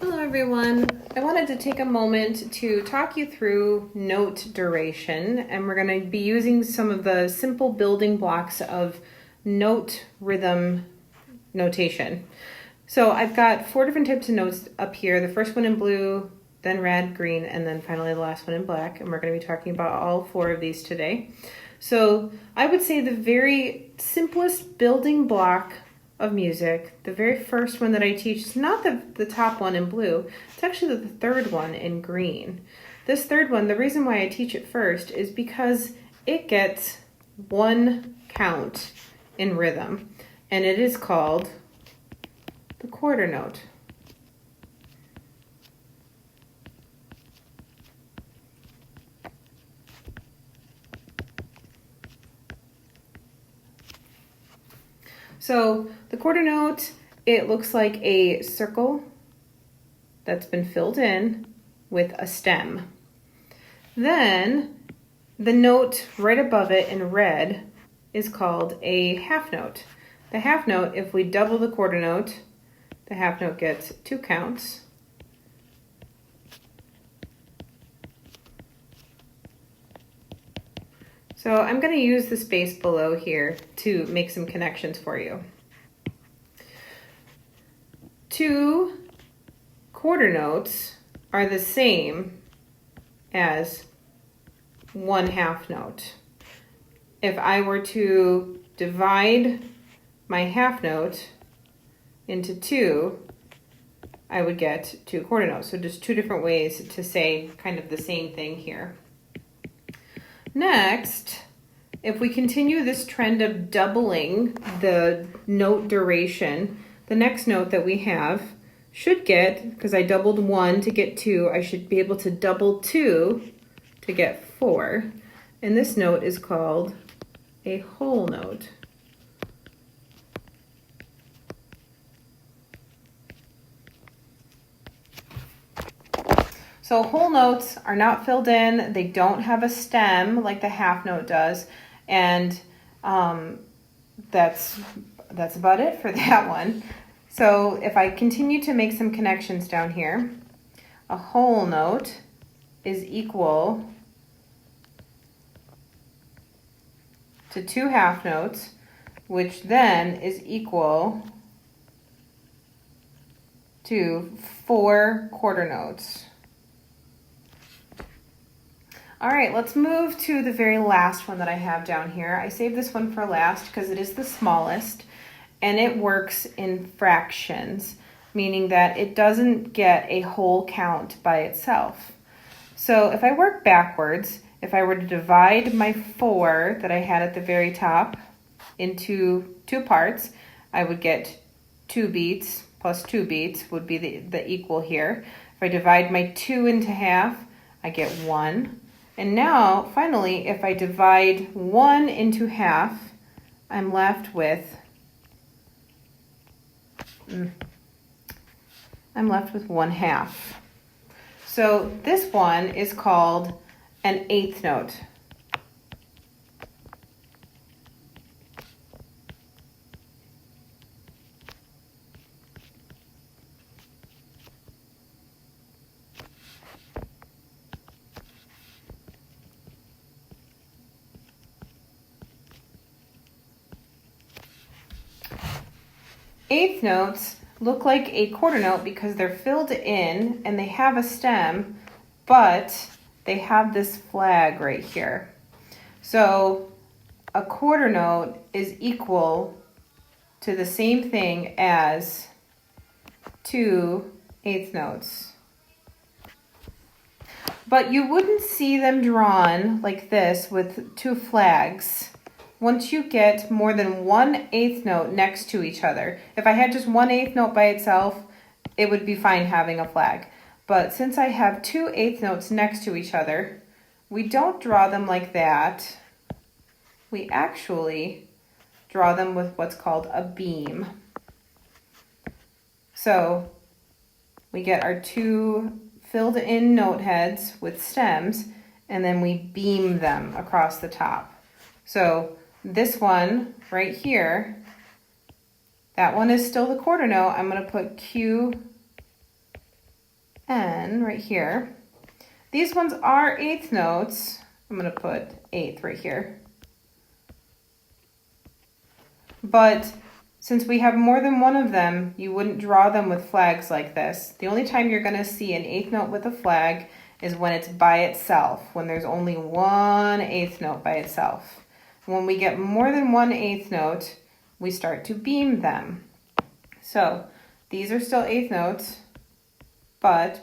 Hello everyone. I wanted to take a moment to talk you through note duration, and we're going to be using some of the simple building blocks of note rhythm notation. So I've got 4 different types of notes up here. The first one in blue, then red, green, and then finally the last one in black. And we're going to be talking about all 4 of these today. So I would say the very simplest building block of music, the very first one that I teach is not the top one in blue. It's actually the third one in green. This third one, the reason why I teach it first is because it gets 1 count in rhythm, and it is called the quarter note. So the quarter note, it looks like a circle that's been filled in with a stem. Then the note right above it in red is called a half note. The half note, if we double the quarter note, the half note gets 2 counts. So I'm going to use the space below here to make some connections for you. 2 quarter notes are the same as 1 half note. If I were to divide my half note into 2, I would get 2 quarter notes. So just 2 different ways to say kind of the same thing here. Next, if we continue this trend of doubling the note duration, the next note that we have should get, because I doubled 1 to get 2, I should be able to double 2 to get 4. And this note is called a whole note. So whole notes are not filled in. They don't have a stem like the half note does. And that's about it for that one. So if I continue to make some connections down here, a whole note is equal to 2 half notes, which then is equal to 4 quarter notes. All right, let's move to the very last one that I have down here. I saved this one for last because it is the smallest, and it works in fractions, meaning that it doesn't get a whole count by itself. So if I work backwards, if I were to divide my 4 that I had at the very top into 2 parts, I would get 2 beats plus 2 beats would be the equal here. If I divide my 2 into half, I get 1. And now, finally, if I divide 1 into half, I'm left with 1 half. So this one is called an eighth note. Eighth notes look like a quarter note because they're filled in and they have a stem, but they have this flag right here. So a quarter note is equal to the same thing as 2 eighth notes. But you wouldn't see them drawn like this with 2 flags once you get more than 1 eighth note next to each other. If I had just 1 eighth note by itself, it would be fine having a flag. But since I have 2 eighth notes next to each other, we don't draw them like that. We actually draw them with what's called a beam. So we get our 2 filled in note heads with stems, and then we beam them across the top. So this one right here, that one is still the quarter note. I'm going to put Q N right here. These ones are eighth notes. I'm going to put eighth right here. But since we have more than one of them, you wouldn't draw them with flags like this. The only time you're going to see an eighth note with a flag is when it's by itself, when there's only one eighth note by itself. When we get more than one eighth note, we start to beam them. So these are still eighth notes, but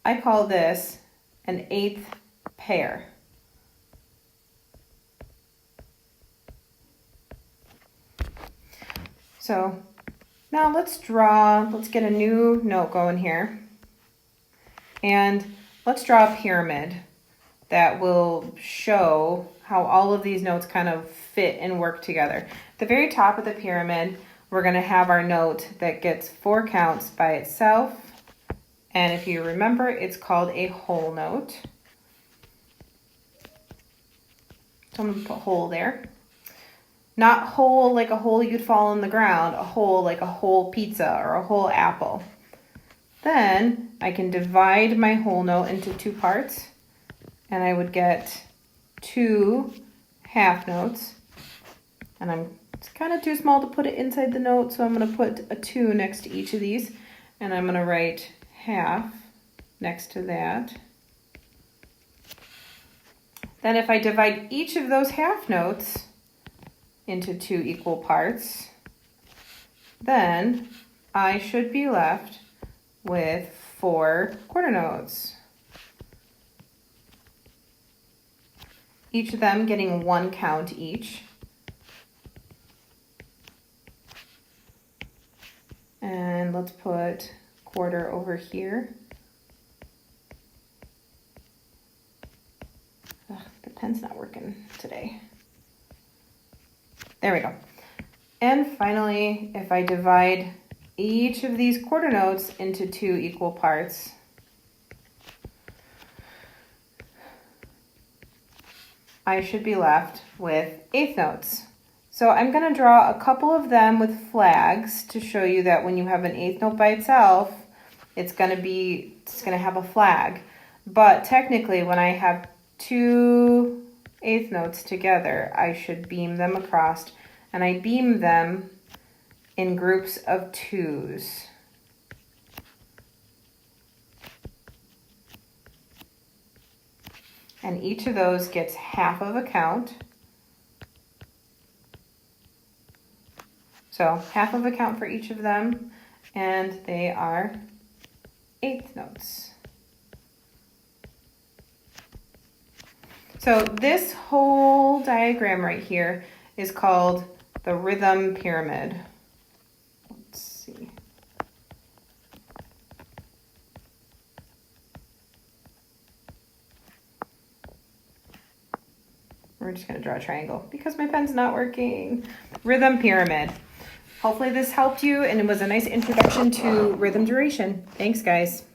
I call this an eighth pair. So now let's get a new note going here. And let's draw a pyramid that will show how all of these notes kind of fit and work together. At the very top of the pyramid, we're going to have our note that gets 4 counts by itself. And if you remember, it's called a whole note. So I'm going to put whole there. Not whole like a hole you'd fall in the ground, a whole like a whole pizza or a whole apple. Then I can divide my whole note into 2 parts, and I would get 2 half notes. And it's kind of too small to put it inside the note, so I'm going to put a 2 next to each of these, and I'm going to write half next to that. Then if I divide each of those half notes into 2 equal parts, then I should be left with 4 quarter notes. Each of them getting 1 count each. And let's put quarter over here. Ugh, the pen's not working today. There we go. And finally, if I divide each of these quarter notes into 2 equal parts, I should be left with eighth notes. So I'm going to draw a couple of them with flags to show you that when you have an eighth note by itself, it's going to have a flag. But technically, when I have 2 eighth notes together, I should beam them across, and I beam them in groups of 2s. And each of those gets half of a count. So half of a count for each of them, and they are eighth notes. So this whole diagram right here is called the rhythm pyramid. Let's see. We're just going to draw a triangle because my pen's not working. Rhythm pyramid. Hopefully this helped you and it was a nice introduction to rhythm duration. Thanks, guys.